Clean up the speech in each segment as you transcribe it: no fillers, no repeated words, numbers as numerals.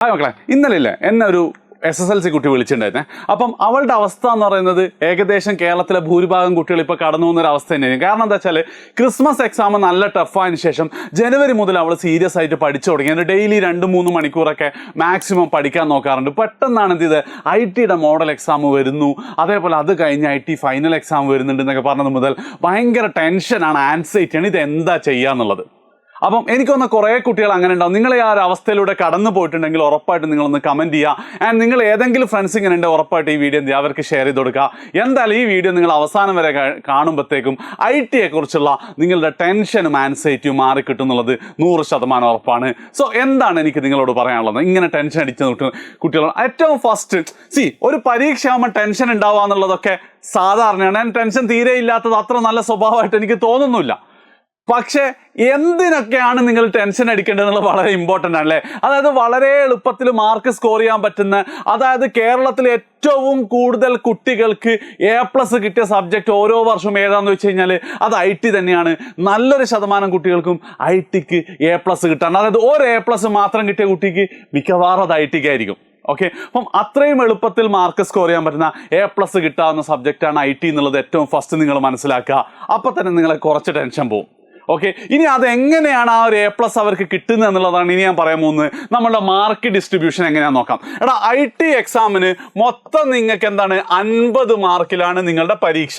Hi മക്കളെ, ഇന്നലെ എന്നെ ഒരു SSLC കുട്ടി വിളിച്ചിട്ടുണ്ടായിരുന്നേ. അപ്പം അവളുടെ അവസ്ഥ എന്ന് പറയുന്നത് ഏകദേശം കേരളത്തിലെ ഭൂരിഭാഗം കുട്ടികൾ ഇപ്പോൾ കടന്നു പോകുന്ന ഒരു അവസ്ഥ തന്നെയായിരുന്നു. കാരണം എന്താ വെച്ചാൽ ക്രിസ്മസ് എക്സാം നല്ല ടഫായതിനു ശേഷം ജനുവരി മുതൽ അവൾ സീരിയസ് ആയിട്ട് പഠിച്ചു തുടങ്ങി. അതിന് ഡെയിലി 2-3 മണിക്കൂറൊക്കെ മാക്സിമം പഠിക്കാൻ നോക്കാറുണ്ട്. പെട്ടെന്നാണ് എന്ത് ചെയ്ത് IT മോഡൽ എക്സാം വരുന്നു, അതേപോലെ അത് കഴിഞ്ഞ് IT ഫൈനൽ എക്സാം വരുന്നുണ്ട് എന്നൊക്കെ പറഞ്ഞത് മുതൽ ഭയങ്കര ടെൻഷനാണ്, ആൻസൈറ്റിയാണ്. ഇത് എന്താ ചെയ്യാന്നുള്ളത്. അപ്പം എനിക്കൊന്ന് കുറേ കുട്ടികൾ അങ്ങനെ ഉണ്ടാവും. നിങ്ങൾ ആ ഒരു അവസ്ഥയിലൂടെ കടന്നു പോയിട്ടുണ്ടെങ്കിൽ ഉറപ്പായിട്ട് നിങ്ങളൊന്ന് കമൻറ്റ് ചെയ്യുക. ആൻഡ് നിങ്ങൾ ഏതെങ്കിലും ഫ്രണ്ട്സ് ഇങ്ങനെ ഉണ്ട്, ഉറപ്പായിട്ട് ഈ വീഡിയോ എന്ത് ചെയ്യുക, അവർക്ക് ഷെയർ ചെയ്ത് കൊടുക്കുക. എന്തായാലും ഈ വീഡിയോ നിങ്ങൾ അവസാനം വരെ കാണുമ്പോഴത്തേക്കും IT നിങ്ങളുടെ ടെൻഷനും ആൻസൈറ്റിയും മാറിക്കിട്ടും എന്നുള്ളത് 100% ഉറപ്പാണ്. സോ എന്താണ് എനിക്ക് നിങ്ങളോട് പറയാനുള്ളത്? ഇങ്ങനെ ടെൻഷൻ അടിച്ച് കുട്ടികൾ ഏറ്റവും ഫസ്റ്റ് ഒരു പരീക്ഷ ആകുമ്പോൾ ടെൻഷൻ ഉണ്ടാവുക എന്നുള്ളതൊക്കെ സാധാരണയാണ്. ഞാൻ ടെൻഷൻ തീരെ ഇല്ലാത്തത് അത്ര നല്ല സ്വഭാവമായിട്ട് എനിക്ക് തോന്നുന്നില്ല. പക്ഷേ എന്തിനൊക്കെയാണ് നിങ്ങൾ ടെൻഷൻ അടിക്കേണ്ടത് എന്നുള്ളത് വളരെ ഇമ്പോർട്ടൻ്റ് ആണല്ലേ. അതായത് വളരെ എളുപ്പത്തിൽ മാർക്ക് സ്കോർ ചെയ്യാൻ പറ്റുന്ന, അതായത് കേരളത്തിലെ ഏറ്റവും കൂടുതൽ കുട്ടികൾക്ക് A+ കിട്ടിയ സബ്ജക്റ്റ് ഓരോ വർഷവും ഏതാണെന്ന് വെച്ച് കഴിഞ്ഞാൽ അത് IT തന്നെയാണ്. നല്ലൊരു ശതമാനം കുട്ടികൾക്കും ITക്ക് A+ കിട്ടാണ്. അതായത് ഒരു A+ മാത്രം കിട്ടിയ കുട്ടിക്ക് മിക്കവാറും അത് IT ആയിരിക്കും. ഓക്കെ, അപ്പം അത്രയും എളുപ്പത്തിൽ മാർക്ക് സ്കോർ ചെയ്യാൻ പറ്റുന്ന A+ കിട്ടാവുന്ന സബ്ജക്റ്റാണ് IT എന്നുള്ളത് ഏറ്റവും ഫസ്റ്റ് നിങ്ങൾ മനസ്സിലാക്കുക. അപ്പം തന്നെ നിങ്ങളെ കുറച്ച് ടെൻഷൻ പോകും. ഓക്കെ, ഇനി അതെങ്ങനെയാണ് ആ ഒരു A+ അവർക്ക് കിട്ടുന്നത് എന്നുള്ളതാണ് ഇനി ഞാൻ പറയാൻ പോകുന്നത്. നമ്മളുടെ മാർക്ക് ഡിസ്ട്രിബ്യൂഷൻ എങ്ങനെയാണെന്ന് നോക്കാം. IT എക്സാമിന് മൊത്തം നിങ്ങൾക്ക് എന്താണ് 50 മാർക്കിലാണ് നിങ്ങളുടെ പരീക്ഷ.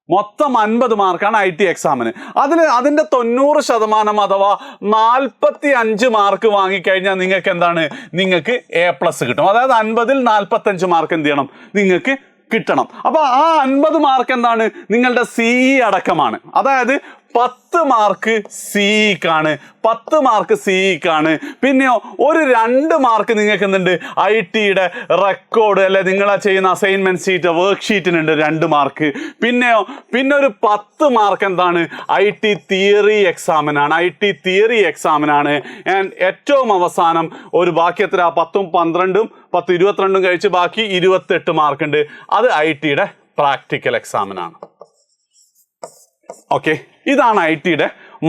മൊത്തം 50 മാർക്കാണ് IT എക്സാമിന്. അതിൻ്റെ 90% അഥവാ 45 മാർക്ക് വാങ്ങിക്കഴിഞ്ഞാൽ നിങ്ങൾക്ക് എന്താണ്, നിങ്ങൾക്ക് A+ കിട്ടും. അതായത് 50-ൽ 45 മാർക്ക് എന്ത് ചെയ്യണം, നിങ്ങൾക്ക് കിട്ടണം. അപ്പോൾ ആ 50 മാർക്ക് എന്താണ്, നിങ്ങളുടെ CE അടക്കമാണ്. അതായത് 10 മാർക്ക് CEക്കാണ്, 10 മാർക്ക് CEക്കാണ്. പിന്നെയോ ഒരു 2 മാർക്ക് നിങ്ങൾക്ക് എന്തുണ്ട്, IT റെക്കോർഡ് അല്ലെ നിങ്ങൾ ചെയ്യുന്ന അസൈൻമെന്റ് ഷീറ്റ് വർക്ക് ഷീറ്റിനുണ്ട് 2 മാർക്ക്. പിന്നെ ഒരു 10 മാർക്ക് എന്താണ്, IT തിയറി എക്സാമിനാണ്. IT തിയറി എക്സാമിനാണ്. ആൻഡ് ഏറ്റവും അവസാനം ഒരു ബാക്കി എത്ര, 10ഉം 12ഉം 10 22ഉം കഴിച്ച് ബാക്കി 28 മാർക്കുണ്ട്. അത് IT പ്രാക്ടിക്കൽ എക്സാമിനാണ്. ഓക്കെ, ഇതാണ് IT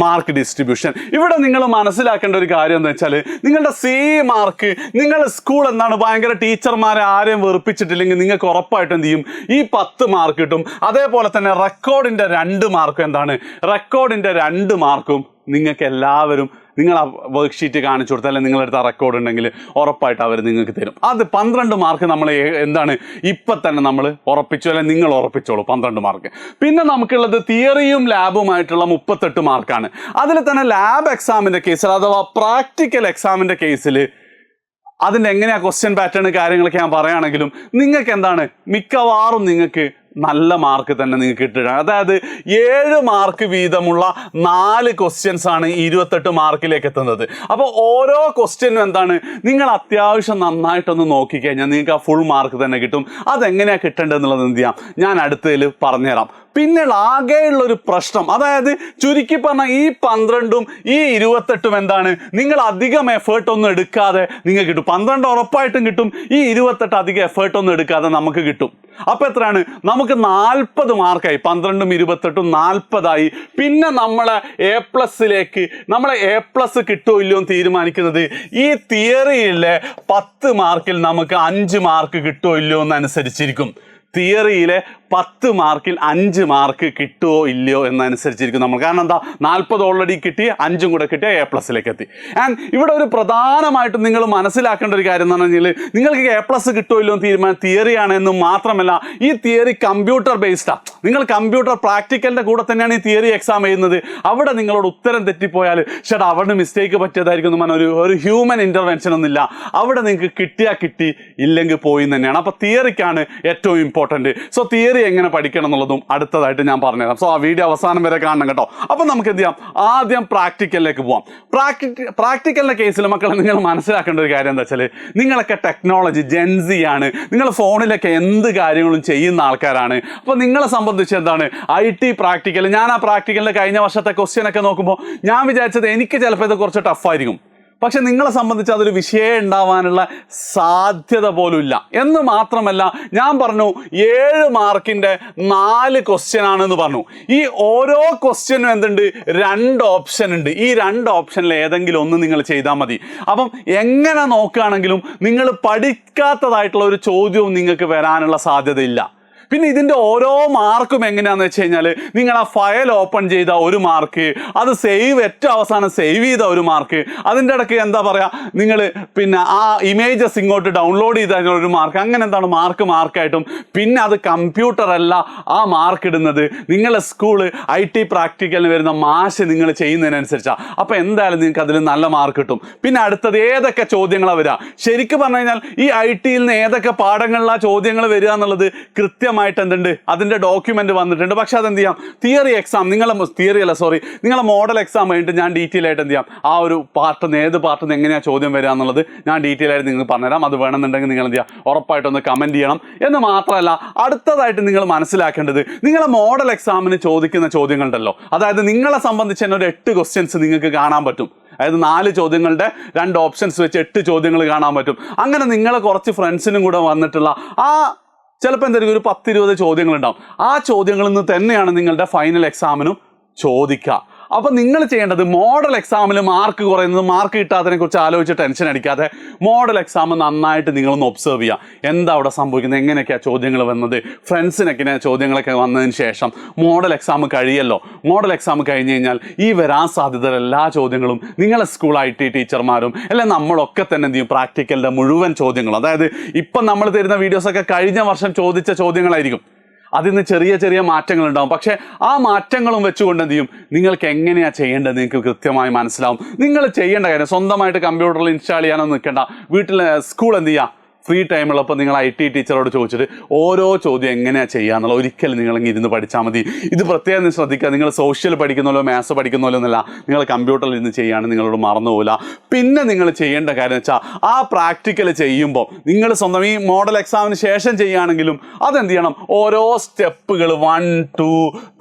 മാർക്ക് ഡിസ്ട്രിബ്യൂഷൻ. ഇവിടെ നിങ്ങൾ മനസ്സിലാക്കേണ്ട ഒരു കാര്യം എന്ന് വെച്ചാൽ നിങ്ങളുടെ CE മാർക്ക്, നിങ്ങളുടെ സ്കൂൾ എന്താണ് ഭയങ്കര ടീച്ചർമാരെ ആരെയും വെറുപ്പിച്ചിട്ടില്ലെങ്കിൽ നിങ്ങൾക്ക് ഉറപ്പായിട്ട് എന്ത് ചെയ്യും, ഈ 10 മാർക്ക് കിട്ടും. അതേപോലെ തന്നെ റെക്കോർഡിൻ്റെ 2 മാർക്കും എന്താണ്, റെക്കോർഡിൻ്റെ 2 മാർക്കും നിങ്ങൾക്ക് എല്ലാവരും നിങ്ങൾ ആ വർക്ക് ഷീറ്റ് കാണിച്ചു കൊടുത്താൽ, അല്ലെങ്കിൽ നിങ്ങളെടുത്ത റെക്കോർഡ് ഉണ്ടെങ്കിൽ ഉറപ്പായിട്ട് അവർ നിങ്ങൾക്ക് തരും. അത് 12 മാർക്ക് നമ്മൾ എന്താണ് ഇപ്പം തന്നെ നമ്മൾ ഉറപ്പിച്ചു, അല്ലെങ്കിൽ നിങ്ങൾ ഉറപ്പിച്ചോളൂ 12 മാർക്ക്. പിന്നെ നമുക്കുള്ളത് തിയറിയും ലാബുമായിട്ടുള്ള 38 മാർക്കാണ്. അതിൽ തന്നെ ലാബ് എക്സാമിൻ്റെ കേസിൽ അഥവാ പ്രാക്ടിക്കൽ എക്സാമിൻ്റെ കേസിൽ അതിൻ്റെ എങ്ങനെയാണ് ക്വസ്റ്റ്യൻ പാറ്റേൺ കാര്യങ്ങളൊക്കെ ഞാൻ പറയുകയാണെങ്കിലും നിങ്ങൾക്ക് എന്താണ് മിക്കവാറും നിങ്ങൾക്ക് നല്ല മാർക്ക് തന്നെ നിങ്ങൾക്ക് കിട്ടുക. അതായത് 7 മാർക്ക് വീതമുള്ള 4 ക്വസ്റ്റ്യൻസ് ആണ് 28 മാർക്കിലേക്ക് എത്തുന്നത്. അപ്പോൾ ഓരോ ക്വസ്റ്റ്യനും എന്താണ്, നിങ്ങൾ അത്യാവശ്യം നന്നായിട്ടൊന്ന് നോക്കിക്കഴിഞ്ഞാൽ നിങ്ങൾക്ക് ആ ഫുൾ മാർക്ക് തന്നെ കിട്ടും. അതെങ്ങനെയാണ് കിട്ടേണ്ടതെന്നുള്ളത് എന്ത് ചെയ്യാം, ഞാൻ അടുത്തതിൽ പറഞ്ഞുതരാം. പിന്നെ ആകെയുള്ളൊരു പ്രശ്നം, അതായത് ചുരുക്കി പറഞ്ഞാൽ ഈ 12ഉം ഈ 28ഉം എന്താണ്, നിങ്ങൾ അധികം എഫേർട്ടൊന്നും എടുക്കാതെ നിങ്ങൾക്ക് കിട്ടും. 12 ഉറപ്പായിട്ടും കിട്ടും, ഈ 28 അധികം എഫേർട്ടൊന്നും എടുക്കാതെ നമുക്ക് കിട്ടും. അപ്പോൾ എത്രയാണ്, നമുക്ക് 40 മാർക്കായി. 12ഉം 28ഉം 40ആയി. പിന്നെ നമ്മളെ A+ലേക്ക് നമ്മളെ A+ കിട്ടുമോ ഇല്ലയോ എന്ന് തീരുമാനിക്കുന്നത് ഈ തിയറിയിലെ 10 മാർക്കിൽ നമുക്ക് 5 മാർക്ക് കിട്ടുമോ ഇല്ലയോ എന്നനുസരിച്ചിരിക്കും. തിയറിയിലെ 10 മാർക്കിൽ 5 മാർക്ക് കിട്ടുമോ ഇല്ലയോ എന്നനുസരിച്ചിരിക്കും നമ്മൾ. കാരണം എന്താ, 40 ഓൾറെഡി കിട്ടി, 5ഉം കൂടെ കിട്ടിയ A+ലേക്ക് എത്തി. ആൻഡ് ഇവിടെ ഒരു പ്രധാനമായിട്ടും നിങ്ങൾ മനസ്സിലാക്കേണ്ട ഒരു കാര്യം എന്ന് പറഞ്ഞാൽ, നിങ്ങൾക്ക് A+ കിട്ടുമോ ഇല്ലയോ എന്ന് തീരുമാനം തിയറിയാണ് എന്ന് മാത്രമല്ല, ഈ തിയറി കമ്പ്യൂട്ടർ ബേസ്ഡാണ്. നിങ്ങൾ കമ്പ്യൂട്ടർ പ്രാക്ടിക്കലിൻ്റെ കൂടെ തന്നെയാണ് ഈ തിയറി എക്സാം ചെയ്യുന്നത്. അവിടെ നിങ്ങളോട് ഉത്തരം തെറ്റിപ്പോയാൽ ചേട്ടാ അവിടെ മിസ്റ്റേക്ക് പറ്റിയതായിരിക്കും എന്ന് പറഞ്ഞാൽ ഒരു ഹ്യൂമൻ ഇൻ്റർവെൻഷൻ ഒന്നുമില്ല. അവിടെ നിങ്ങൾക്ക് കിട്ടിയാൽ കിട്ടി, ഇല്ലെങ്കിൽ പോയി തന്നെയാണ്. അപ്പോൾ തിയറിക്കാണ് ഏറ്റവും ഇമ്പോർട്ടൻറ്റ്. സോ തിയറി എങ്ങനെ പഠിക്കണം എന്നുള്ളതും അടുത്തതായിട്ട് ഞാൻ പറഞ്ഞുതരാം. സോ ആ വീഡിയോ അവസാനം വരെ കാണണം കേട്ടോ. അപ്പം നമുക്ക് എന്ത് ചെയ്യാം, ആദ്യം പ്രാക്ടിക്കലിലേക്ക് പോവാം. പ്രാക്ടിക്കലിൻ്റെ കേസിൽ മക്കളെ നിങ്ങൾ മനസ്സിലാക്കേണ്ട ഒരു കാര്യം എന്താ വെച്ചാൽ, നിങ്ങളൊക്കെ ടെക്നോളജി ജെൻസിയാണ്, നിങ്ങൾ ഫോണിലൊക്കെ എന്ത് കാര്യങ്ങളും ചെയ്യുന്ന ആൾക്കാരാണ്. അപ്പോൾ നിങ്ങളെ സംബന്ധിച്ച് എന്താണ് IT പ്രാക്ടിക്കൽ, ഞാൻ ആ പ്രാക്ടിക്കലിൻ്റെ കഴിഞ്ഞ വർഷത്തെ ക്വസ്റ്റ്യൻ ഒക്കെ നോക്കുമ്പോൾ ഞാൻ വിചാരിച്ചത് എനിക്ക് ചിലപ്പോൾ ഇത് കുറച്ച് ടഫായിരിക്കും. പക്ഷെ നിങ്ങളെ സംബന്ധിച്ച് അതൊരു വിഷയം ഉണ്ടാവാനുള്ള സാധ്യത പോലും ഇല്ല. എന്ന് മാത്രമല്ല, ഞാൻ പറഞ്ഞു 7 മാർക്കിന്റെ 4 ക്വസ്റ്റ്യൻ ആണെന്ന് പറഞ്ഞു. ഈ ഓരോ ക്വസ്റ്റ്യനും എന്തുണ്ട്, 2 ഓപ്ഷൻ ഉണ്ട്. ഈ 2 ഓപ്ഷനിൽ ഏതെങ്കിലും ഒന്ന് നിങ്ങൾ ചെയ്താൽ മതി. അപ്പം എങ്ങനെ നോക്കുകയാണെങ്കിലും നിങ്ങൾ പഠിക്കാത്തതായിട്ടുള്ള ഒരു ചോദ്യവും നിങ്ങൾക്ക് വരാനുള്ള സാധ്യതയില്ല. പിന്നെ ഇതിൻ്റെ ഓരോ മാർക്കും എങ്ങനെയാണെന്ന് വെച്ച് കഴിഞ്ഞാൽ, നിങ്ങൾ ആ ഫയൽ ഓപ്പൺ ചെയ്ത 1 മാർക്ക്, അത് ഏറ്റവും അവസാനം സേവ് ചെയ്ത 1 മാർക്ക്, അതിൻ്റെ ഇടയ്ക്ക് എന്താ പറയുക, നിങ്ങൾ പിന്നെ ആ ഇമേജസ് ഇങ്ങോട്ട് ഡൗൺലോഡ് ചെയ്ത 1 മാർക്ക്, അങ്ങനെ എന്താണ് മാർക്കായിട്ടും. പിന്നെ അത് കമ്പ്യൂട്ടറല്ല ആ മാർക്ക് ഇടുന്നത്, നിങ്ങളെ സ്കൂള് IT പ്രാക്ടിക്കലിന് വരുന്ന മാഷ് നിങ്ങൾ ചെയ്യുന്നതിനനുസരിച്ചാണ്. അപ്പോൾ എന്തായാലും നിങ്ങൾക്ക് അതിൽ നല്ല മാർക്ക് കിട്ടും. പിന്നെ അടുത്തത് ഏതൊക്കെ ചോദ്യങ്ങളാണ് വരിക. ശരിക്കും പറഞ്ഞു കഴിഞ്ഞാൽ ഈ IT-യിൽ നിന്ന് ഏതൊക്കെ പാഠങ്ങളിലാണ് ചോദ്യങ്ങൾ വരിക എന്നുള്ളത് കൃത്യമായിട്ട് എന്തുണ്ട്, അതിൻ്റെ ഡോക്യുമെന്റ് വന്നിട്ടുണ്ട്. പക്ഷെ അതെന്ത് ചെയ്യാം, തിയറി എക്സാം നിങ്ങളെ മോഡൽ എക്സാം കഴിഞ്ഞിട്ട് ഞാൻ ഡീറ്റെയിൽ ആയിട്ട് എന്ത് ചെയ്യാം, ആ ഒരു ഏത് പാർട്ടിൽ നിന്ന് എങ്ങനെയാണ് ചോദ്യം വരിക എന്നുള്ളത് ഞാൻ ഡീറ്റെയിൽ ആയിട്ട് നിങ്ങൾക്ക് പറഞ്ഞുതരാം. അത് വേണമെന്നുണ്ടെങ്കിൽ നിങ്ങൾ എന്ത് ചെയ്യുക, ഉറപ്പായിട്ടൊന്ന് കമൻറ്റ് ചെയ്യണം. എന്ന് മാത്രമല്ല, അടുത്തതായിട്ട് നിങ്ങൾ മനസ്സിലാക്കേണ്ടത്, നിങ്ങളെ മോഡൽ എക്സാമിന് ചോദിക്കുന്ന ചോദ്യങ്ങളുണ്ടല്ലോ, അതായത് നിങ്ങളെ സംബന്ധിച്ച് തന്നെ ഒരു 8 ക്വസ്റ്റ്യൻസ് നിങ്ങൾക്ക് കാണാൻ പറ്റും. അതായത് 4 ചോദ്യങ്ങളുടെ 2 ഓപ്ഷൻസ് വെച്ച് 8 ചോദ്യങ്ങൾ കാണാൻ പറ്റും. അങ്ങനെ നിങ്ങൾ കുറച്ച് ഫ്രണ്ട്സിനും കൂടെ വന്നിട്ടുള്ള ചിലപ്പോൾ എന്തായിരിക്കും ഒരു 10-20 ചോദ്യങ്ങളുണ്ടാവും. ആ ചോദ്യങ്ങളിൽ നിന്ന് തന്നെയാണ് നിങ്ങളുടെ ഫൈനൽ എക്സാമിനും ചോദിക്കുക. അപ്പോൾ നിങ്ങൾ ചെയ്യേണ്ടത്, മോഡൽ എക്സാമിൽ മാർക്ക് കുറയുന്നത്, മാർക്ക് കിട്ടാത്തതിനെ കുറിച്ച് ആലോചിച്ച് ടെൻഷൻ അടിക്കാതെ മോഡൽ എക്സാം നന്നായിട്ട് നിങ്ങളൊന്ന് ഒബ്സർവ് ചെയ്യുക. എന്താ അവിടെ സംഭവിക്കുന്നത്, എങ്ങനെയൊക്കെയാണ് ചോദ്യങ്ങൾ വന്നത്, ഫ്രണ്ട്സിനൊക്കെ ചോദ്യങ്ങളൊക്കെ വന്നതിന് ശേഷം മോഡൽ എക്സാം കഴിയല്ലോ. മോഡൽ എക്സാം കഴിഞ്ഞ് കഴിഞ്ഞാൽ ഈ വരാൻ സാധ്യത എല്ലാ ചോദ്യങ്ങളും നിങ്ങളെ സ്കൂൾ IT ടീച്ചർമാരും അല്ലെങ്കിൽ നമ്മളൊക്കെ തന്നെ എന്ത് ചെയ്യും, പ്രാക്ടിക്കലിൻ്റെ മുഴുവൻ ചോദ്യങ്ങളും, അതായത് ഇപ്പം നമ്മൾ തരുന്ന വീഡിയോസൊക്കെ കഴിഞ്ഞ വർഷം ചോദിച്ച ചോദ്യങ്ങളായിരിക്കും. അതിന് ചെറിയ ചെറിയ മാറ്റങ്ങളുണ്ടാവും. പക്ഷേ ആ മാറ്റങ്ങളും വെച്ചുകൊണ്ട് എന്ത് ചെയ്യും, നിങ്ങൾക്ക് എങ്ങനെയാണ് ചെയ്യേണ്ടത് നിങ്ങൾക്ക് കൃത്യമായി മനസ്സിലാവും. നിങ്ങൾ ചെയ്യേണ്ട കാര്യം, സ്വന്തമായിട്ട് കമ്പ്യൂട്ടറിൽ ഇൻസ്റ്റാൾ ചെയ്യാനൊന്നും നിൽക്കേണ്ട. വീട്ടിൽ സ്കൂൾ എന്ത് ചെയ്യുക, ഫ്രീ ടൈമുള്ളപ്പോൾ നിങ്ങൾ IT ടീച്ചറോട് ചോദിച്ചിട്ട് ഓരോ ചോദ്യം എങ്ങനെയാണ് ചെയ്യാന്നുള്ളത് ഒരിക്കലും നിങ്ങളിങ്ങനെ ഇരുന്ന് പഠിച്ചാൽ മതി. ഇത് പ്രത്യേകം ശ്രദ്ധിക്കുക. നിങ്ങൾ സോഷ്യൽ പഠിക്കുന്നല്ലോ മാത്സ് പഠിക്കുന്നല്ലോ എന്നല്ല, നിങ്ങൾ കമ്പ്യൂട്ടറിൽ ഇരുന്ന് ചെയ്യുകയാണ്, നിങ്ങളോട് മറന്നുപോകില്ല. പിന്നെ നിങ്ങൾ ചെയ്യേണ്ട കാര്യം വെച്ചാൽ, ആ പ്രാക്ടിക്കൽ ചെയ്യുമ്പോൾ നിങ്ങൾ സ്വന്തം ഈ മോഡൽ എക്സാമിന് ശേഷം ചെയ്യുകയാണെങ്കിലും അതെന്ത് ചെയ്യണം, ഓരോ സ്റ്റെപ്പുകൾ 1 2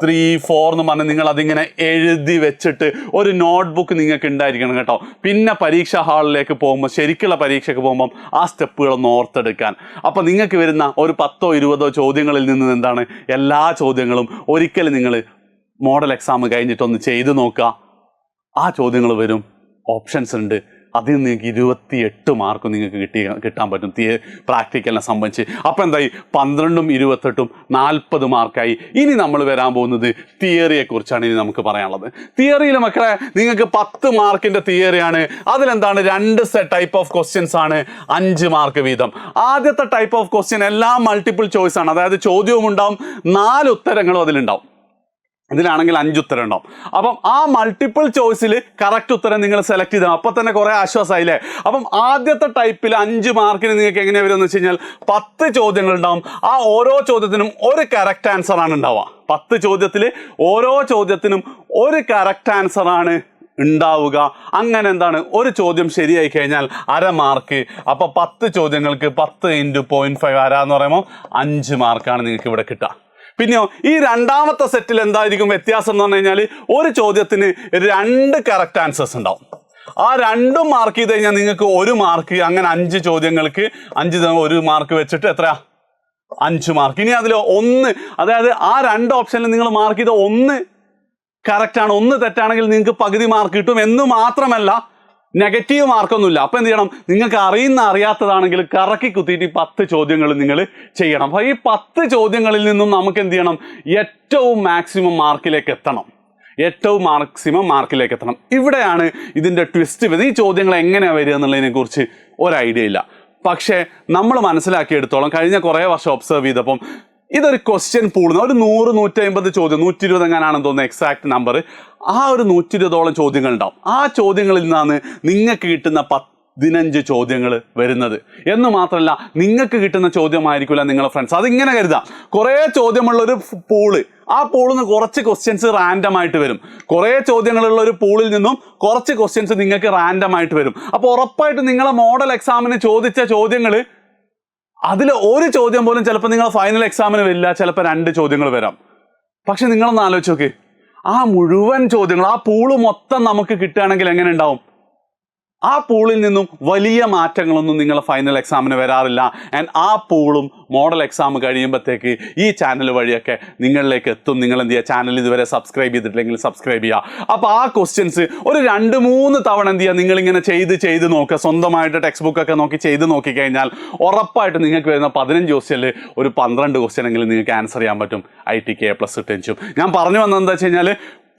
3 4 എന്ന് പറഞ്ഞ് നിങ്ങൾ അതിങ്ങനെ എഴുതി വെച്ചിട്ട് ഒരു നോട്ട്ബുക്ക് നിങ്ങൾക്ക് ഉണ്ടായിരിക്കണം കേട്ടോ. പിന്നെ പരീക്ഷാ ഹാളിലേക്ക് പോകുമ്പോൾ, ശരിക്കുള്ള പരീക്ഷയ്ക്ക് പോകുമ്പം ആ സ്റ്റെപ്പുകളൊന്നും ഓർത്തെടുക്കാൻ. അപ്പോൾ നിങ്ങൾക്ക് വരുന്ന ഒരു 10-20 ചോദ്യങ്ങളിൽ നിന്ന് എന്താണ്, എല്ലാ ചോദ്യങ്ങളും ഒരിക്കലും നിങ്ങൾ മോഡൽ എക്സാം കഴിഞ്ഞിട്ടൊന്ന് ചെയ്തു നോക്കുക. ആ ചോദ്യങ്ങൾ വരും, ഓപ്ഷൻസ് ഉണ്ട്, അതിൽ നിന്ന് നിങ്ങൾക്ക് 28 മാർക്ക് നിങ്ങൾക്ക് കിട്ടാൻ പറ്റും പ്രാക്ടിക്കലിനെ സംബന്ധിച്ച്. അപ്പോൾ എന്തായി, 12ഉം 28ഉം 40 മാർക്കായി. ഇനി നമ്മൾ വരാൻ പോകുന്നത് തിയറിയെക്കുറിച്ചാണ് ഇനി നമുക്ക് പറയാനുള്ളത്. തിയറിയിൽ മക്കളെ നിങ്ങൾക്ക് 10 മാർക്കിൻ്റെ തിയറിയാണ്. അതിലെന്താണ്, 2 ടൈപ്പ് ഓഫ് ക്വസ്റ്റ്യൻസ് ആണ്, 5 മാർക്ക് വീതം. ആദ്യത്തെ ടൈപ്പ് ഓഫ് ക്വസ്റ്റ്യൻ എല്ലാം മൾട്ടിപ്പിൾ ചോയ്സ് ആണ്, അതായത് ചോദ്യവും ഉണ്ടാവും, 4 ഉത്തരങ്ങളും അതിലുണ്ടാവും. ഇതിലാണെങ്കിൽ 5 ഉത്തരം ഉണ്ടാവും. അപ്പം ആ മൾട്ടിപ്പിൾ ചോയ്സിൽ കറക്റ്റ് ഉത്തരം നിങ്ങൾ സെലക്ട് ചെയ്താൽ അപ്പോൾ തന്നെ കുറേ ആശ്വാസമായില്ലേ. അപ്പം ആദ്യത്തെ ടൈപ്പിൽ 5 മാർക്കിന് നിങ്ങൾക്ക് എങ്ങനെ വരുമെന്ന് വെച്ച് കഴിഞ്ഞാൽ 10 ചോദ്യങ്ങൾ ഉണ്ടാവും. ആ ഓരോ ചോദ്യത്തിനും ഒരു കറക്റ്റ് ആൻസറാണ് ഉണ്ടാവുക. 10 ചോദ്യത്തിൽ ഓരോ ചോദ്യത്തിനും ഒരു കറക്റ്റ് ആൻസറാണ് ഉണ്ടാവുക. അങ്ങനെ എന്താണ്, ഒരു ചോദ്യം ശരിയായി കഴിഞ്ഞാൽ 1/2 മാർക്ക്. അപ്പോൾ 10 ചോദ്യങ്ങൾക്ക് 10 × 0.5 എന്ന് പറയുമ്പോൾ 5 മാർക്കാണ് നിങ്ങൾക്ക് ഇവിടെ കിട്ടുക. പിന്നെയോ ഈ രണ്ടാമത്തെ സെറ്റിൽ എന്തായിരിക്കും വ്യത്യാസം എന്ന് പറഞ്ഞു കഴിഞ്ഞാൽ, ഒരു ചോദ്യത്തിന് 2 കറക്റ്റ് ആൻസേഴ്സ് ഉണ്ടാവും. ആ 2 മാർക്ക് ചെയ്ത് കഴിഞ്ഞാൽ നിങ്ങൾക്ക് 1 മാർക്ക്. അങ്ങനെ 5 ചോദ്യങ്ങൾക്ക് 1 മാർക്ക് വെച്ചിട്ട് എത്രയാ, 5 മാർക്ക്. ഇനി അതിൽ 1, അതായത് ആ 2 ഓപ്ഷനിൽ നിങ്ങൾ മാർക്ക് ചെയ്ത 1 കറക്റ്റാണ്, 1 തെറ്റാണെങ്കിൽ നിങ്ങൾക്ക് പകുതി മാർക്ക് കിട്ടും. എന്ന് മാത്രമല്ല നെഗറ്റീവ് മാർക്കൊന്നുമില്ല. അപ്പോൾ എന്ത് ചെയ്യണം, നിങ്ങൾക്ക് അറിയാത്തതാണെങ്കിൽ കറക്കി കുത്തിയിട്ട് 10 ചോദ്യങ്ങൾ നിങ്ങൾ ചെയ്യണം. അപ്പോൾ ഈ 10 ചോദ്യങ്ങളിൽ നിന്നും നമുക്ക് എന്ത് ചെയ്യണം, ഏറ്റവും മാക്സിമം മാർക്കിലേക്ക് എത്തണം. ഇവിടെയാണ് ഇതിൻ്റെ ട്വിസ്റ്റ് വരുന്നത്. ഈ ചോദ്യങ്ങൾ എങ്ങനെയാണ് വരിക എന്നുള്ളതിനെ കുറിച്ച് ഒരു ഐഡിയ ഇല്ല. പക്ഷേ നമ്മൾ മനസ്സിലാക്കിയെടുത്തോളം കഴിഞ്ഞ കുറേ വർഷം ഒബ്സർവ് ചെയ്തപ്പം ഇതൊരു ക്വസ്റ്റ്യൻ പൂൾ, ഒരു 100-150 ചോദ്യം, 120 എങ്ങനെയാണെന്ന് തോന്നുന്നു എക്സാക്ട് നമ്പർ. ആ ഒരു 120ഓളം ചോദ്യങ്ങൾ ഉണ്ടാവും. ആ ചോദ്യങ്ങളിൽ നിന്നാണ് നിങ്ങൾക്ക് കിട്ടുന്ന 15 ചോദ്യങ്ങൾ വരുന്നത്. എന്ന് മാത്രമല്ല, നിങ്ങൾക്ക് കിട്ടുന്ന ചോദ്യമായിരിക്കില്ല നിങ്ങളുടെ ഫ്രണ്ട്സ്. അതിങ്ങനെ കരുതാം, കുറേ ചോദ്യമുള്ളൊരു പൂള്, ആ പൂളിൽ നിന്ന് കുറച്ച് ക്വസ്റ്റ്യൻസ് റാൻഡം ആയിട്ട് വരും. കുറേ ചോദ്യങ്ങളുള്ള ഒരു പൂളിൽ നിന്നും കുറച്ച് ക്വസ്റ്റ്യൻസ് നിങ്ങൾക്ക് റാൻഡം ആയിട്ട് വരും. അപ്പോൾ ഉറപ്പായിട്ട് നിങ്ങളെ മോഡൽ എക്സാമിന് ചോദിച്ച ചോദ്യങ്ങൾ, അതിൽ ഒരു ചോദ്യം പോലും ചിലപ്പോൾ നിങ്ങൾ ഫൈനൽ എക്സാമിന് വരില്ല, ചിലപ്പോൾ 2 ചോദ്യങ്ങൾ വരാം. പക്ഷെ നിങ്ങളൊന്ന് ആലോചിച്ച് നോക്ക്, ആ മുഴുവൻ ചോദ്യങ്ങൾ, ആ പൂള് മൊത്തം നമുക്ക് കിട്ടുകയാണെങ്കിൽ എങ്ങനെ ഉണ്ടാവും? ആ പൂളിൽ നിന്നും വലിയ മാറ്റങ്ങളൊന്നും നിങ്ങളെ ഫൈനൽ എക്സാമിന് വരാറില്ല. ആൻഡ് ആ പൂളും മോഡൽ എക്സാം കഴിയുമ്പോഴത്തേക്ക് ഈ ചാനൽ വഴിയൊക്കെ നിങ്ങളിലേക്ക് എത്തും. നിങ്ങൾ എന്ത് ചെയ്യുക, ചാനൽ ഇതുവരെ സബ്സ്ക്രൈബ് ചെയ്തിട്ടില്ലെങ്കിൽ സബ്സ്ക്രൈബ് ചെയ്യുക. അപ്പോൾ ആ ക്വസ്റ്റ്യൻസ് ഒരു 2-3 തവണ എന്ത് ചെയ്യുക, നിങ്ങളിങ്ങനെ ചെയ്ത് നോക്കുക. സ്വന്തമായിട്ട് ടെക്സ്റ്റ് ബുക്കൊക്കെ നോക്കി ചെയ്ത് നോക്കിക്കഴിഞ്ഞാൽ ഉറപ്പായിട്ട് നിങ്ങൾക്ക് വരുന്ന 15 ക്വസ്റ്റ്യനിൽ ഒരു 12 ക്വസ്റ്റ്യൻ എങ്കിലും നിങ്ങൾക്ക് ആൻസർ ചെയ്യാൻ പറ്റും. ITക്ക് A+ കിട്ടും. ഞാൻ പറഞ്ഞു വന്നത് എന്താ വെച്ച് കഴിഞ്ഞാൽ,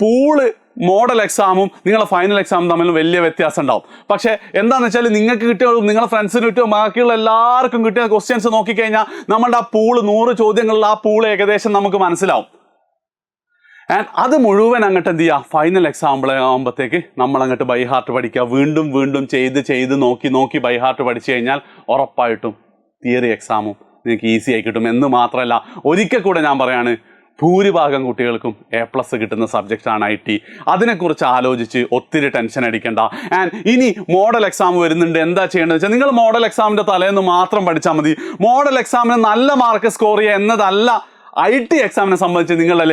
പൂള് മോഡൽ എക്സാമും നിങ്ങളെ ഫൈനൽ എക്സാമും തമ്മിൽ വലിയ വ്യത്യാസം ഉണ്ടാവും. പക്ഷേ എന്താണെന്ന് വെച്ചാൽ, നിങ്ങൾക്ക് കിട്ടിയ നിങ്ങളുടെ ഫ്രണ്ട്സിന് കിട്ടിയോ ബാക്കിയുള്ള എല്ലാവർക്കും കിട്ടിയ ക്വസ്റ്റ്യൻസ് നോക്കിക്കഴിഞ്ഞാൽ നമ്മുടെ ആ പൂള് 100 ചോദ്യങ്ങളിൽ ആ പൂള് ഏകദേശം നമുക്ക് മനസ്സിലാവും. ആൻഡ് അത് മുഴുവൻ അങ്ങോട്ട് എന്ത് ചെയ്യുക, ഫൈനൽ എക്സാമ്പിൾ ആകുമ്പോഴത്തേക്ക് നമ്മൾ അങ്ങോട്ട് ബൈ ഹാർട്ട് പഠിക്കുക. വീണ്ടും ചെയ്ത് നോക്കി ബൈ ഹാർട്ട് പഠിച്ചു കഴിഞ്ഞാൽ ഉറപ്പായിട്ടും തിയറി എക്സാമും നിങ്ങൾക്ക് ഈസി ആയി കിട്ടും. എന്ന് മാത്രമല്ല, ഒരിക്കൽ കൂടെ ഞാൻ പറയാണ്, ഭൂരിഭാഗം കുട്ടികൾക്കും A+ കിട്ടുന്ന സബ്ജക്റ്റാണ് IT. അതിനെക്കുറിച്ച് ആലോചിച്ച് ഒത്തിരി ടെൻഷൻ അടിക്കേണ്ട. ആൻഡ് ഇനി മോഡൽ എക്സാം വരുന്നുണ്ട്, എന്താ ചെയ്യേണ്ടത് വെച്ചാൽ, നിങ്ങൾ മോഡൽ എക്സാമിൻ്റെ തലേന്ന് മാത്രം പഠിച്ചാൽ മതി. മോഡൽ എക്സാമിന് നല്ല മാർക്ക് സ്കോർ ചെയ്യുക എന്നതല്ല IT എക്സാമിനെ സംബന്ധിച്ച് നിങ്ങളുടെ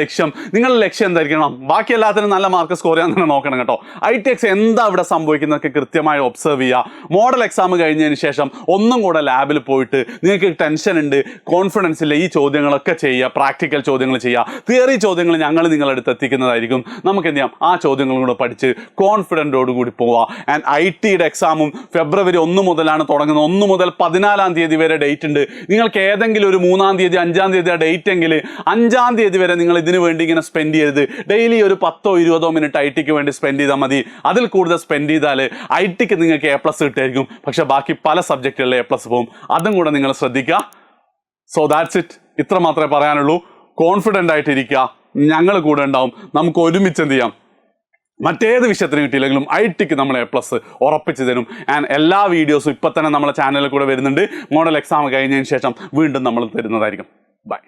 ലക്ഷ്യം എന്തായിരിക്കണം? ബാക്കി എല്ലാത്തിനും നല്ല മാർക്ക് സ്കോർ ചെയ്യാൻ തന്നെ നോക്കണം കേട്ടോ. IT എക്സാം എന്താ ഇവിടെ സംഭവിക്കുന്നതൊക്കെ കൃത്യമായി ഒബ്സർവ് ചെയ്യുക. മോഡൽ എക്സാം കഴിഞ്ഞതിന് ശേഷം ഒന്നും കൂടെ ലാബിൽ പോയിട്ട് നിങ്ങൾക്ക് ടെൻഷൻ ഉണ്ട്, കോൺഫിഡൻസ് ഇല്ല, ഈ ചോദ്യങ്ങളൊക്കെ ചെയ്യുക. പ്രാക്ടിക്കൽ ചോദ്യങ്ങൾ ചെയ്യുക. തിയറി ചോദ്യങ്ങൾ ഞങ്ങൾ നിങ്ങളുടെ അടുത്ത് എത്തിക്കുന്നതായിരിക്കും. നമുക്ക് എന്ത് ചെയ്യാം, ആ ചോദ്യങ്ങളും കൂടെ പഠിച്ച് കോൺഫിഡൻറ്റോട് കൂടി പോവുക. ആൻഡ് ITയുടെ എക്സാമും ഫെബ്രുവരി 1 മുതലാണ് തുടങ്ങുന്നത്. 1 മുതൽ 14 തീയതി വരെ ഡേറ്റ് ഉണ്ട്. നിങ്ങൾക്ക് ഏതെങ്കിലും ഒരു 3-ാം തീയതി 5-ാം തീയതി ആ ഡേറ്റ് എങ്കിൽ 5-ാം തീയതി വരെ നിങ്ങൾ ഇതിനു വേണ്ടി ഇങ്ങനെ സ്പെൻഡ് ചെയ്യരുത്. ഡെയിലി ഒരു 10-20 മിനിറ്റ് ITക്ക് വേണ്ടി സ്പെൻഡ് ചെയ്താൽ മതി. അതിൽ കൂടുതൽ സ്പെൻഡ് ചെയ്താൽ ITക്ക് നിങ്ങൾക്ക് A+ കിട്ടായിരിക്കും. പക്ഷെ ബാക്കി പല സബ്ജക്റ്റുകളിൽ A+ പോകും. അതും കൂടെ നിങ്ങൾ ശ്രദ്ധിക്കുക. So that's it. ഇത്ര മാത്രമേ പറയാനുള്ളൂ. കോൺഫിഡൻ്റ് ആയിട്ടിരിക്കുക. ഞങ്ങൾ കൂടെ ഉണ്ടാവും. നമുക്ക് ഒരുമിച്ച് എന്ത് ചെയ്യാം, മറ്റേത് വിഷയത്തിന് കിട്ടിയില്ലെങ്കിലും ITക്ക് നമ്മൾ A+ ഉറപ്പിച്ച് തരും. ആൻഡ് എല്ലാ വീഡിയോസും ഇപ്പം തന്നെ നമ്മളെ ചാനലിൽ കൂടെ വരുന്നുണ്ട്. മോഡൽ എക്സാം കഴിഞ്ഞതിന് ശേഷം വീണ്ടും നമ്മൾ തരുന്നതായിരിക്കും. ബൈ.